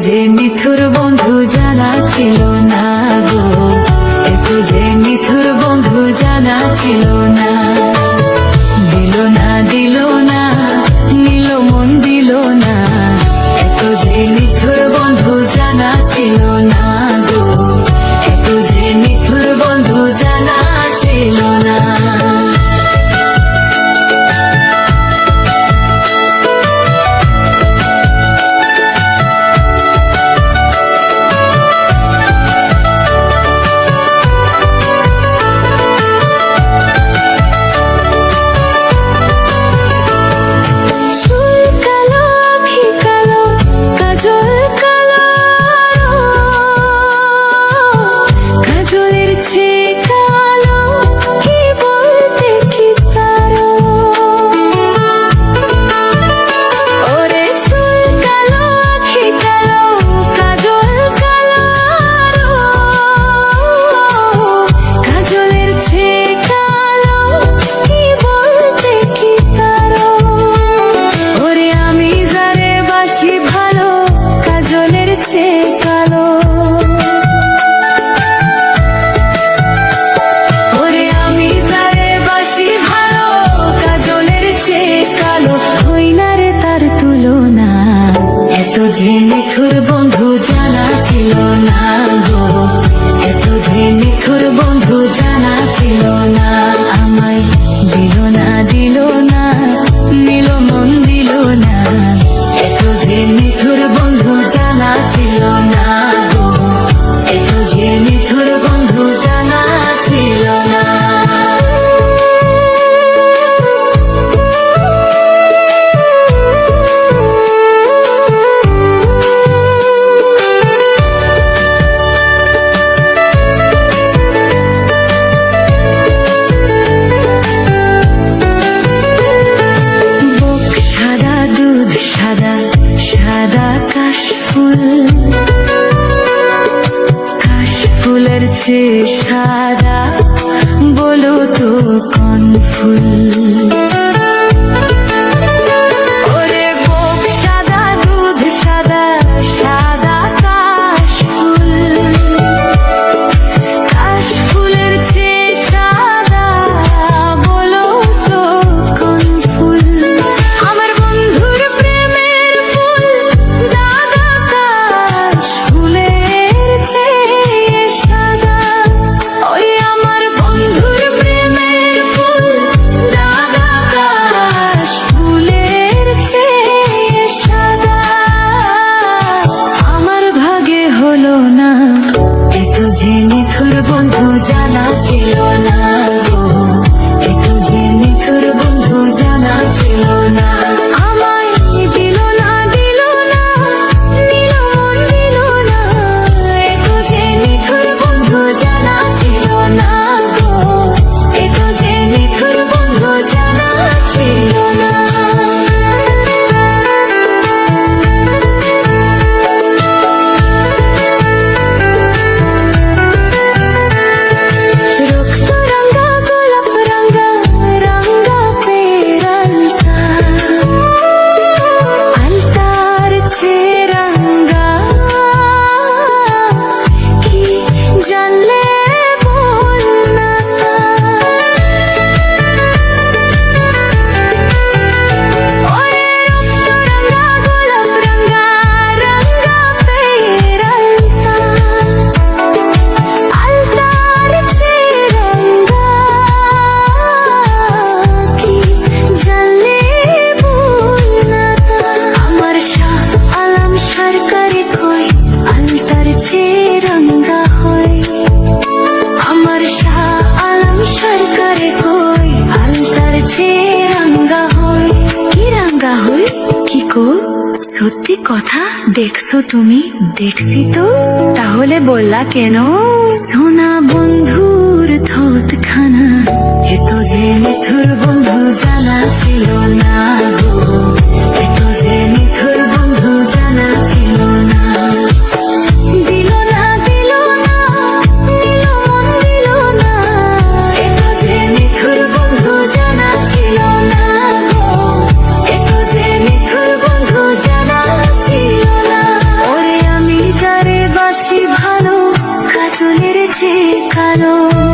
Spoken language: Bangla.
যে নিথুর বন্ধু জানা ছিল না গো, এত যে নিথুর বন্ধু জানা ছিল না। দিল না দিল না, নিল মন দিল না, এত যে নিথুর বন্ধু জানা ছিল না গো, এত যে নিথুর বন্ধু জানা ছিল না। যে নিথুর বন্ধু জানা ছিল না গো, এত যে নিথুর বন্ধু জানা ছিল না। আমায় দিল না দিল না, নিল মন দিল না, এত যে নিথুর বন্ধু জানা ছিল না গো, এত যে নিথুর বন্ধু জানা ছিল না। কাশফুলের চেয়ে সাদা, বলো তো কোন ফুল? ওরে বুক সাদা দুধ সাদা, সাদা কাশফুল। কাশফুলের চেয়ে সাদা, বলো তো কোন ফুল? আমার বন্ধুর প্রেমের ফুল দাগা কাশফুলের চেয়ে সাদা। ওই আমার বন্ধুর প্রেমের ফুল দাগা কাশফুলের চেয়ে সাদা। আমার ভাগে হলো না, এত যে নিথুর বন্ধু জানা ছিল না গো, এত যে নিথুর বন্ধু জানা ছিল না। আমায় দিল না দিল না, নিল মন দিল না, এত যে নিথুর বন্ধু জানা ছিল না গো, এত যে নিথুর বন্ধু জানা ছিল না। সত্যি কথা দেখছো তুমি? দেখছি তো, তাহলে বললা কেন? সোনা বন্ধুর থত খানা, এত যে নিথুর বন্ধু জানা ছিল না গো, এত যে নিথুর বন্ধু জানা ছিল না। দিল না দিল না, নিল মন দিল না, এত যে নিথুর বন্ধু জানা ছিল না গো, এত যে নিথুর বন্ধু জানা ছিল না। ওরে আমি যে কালো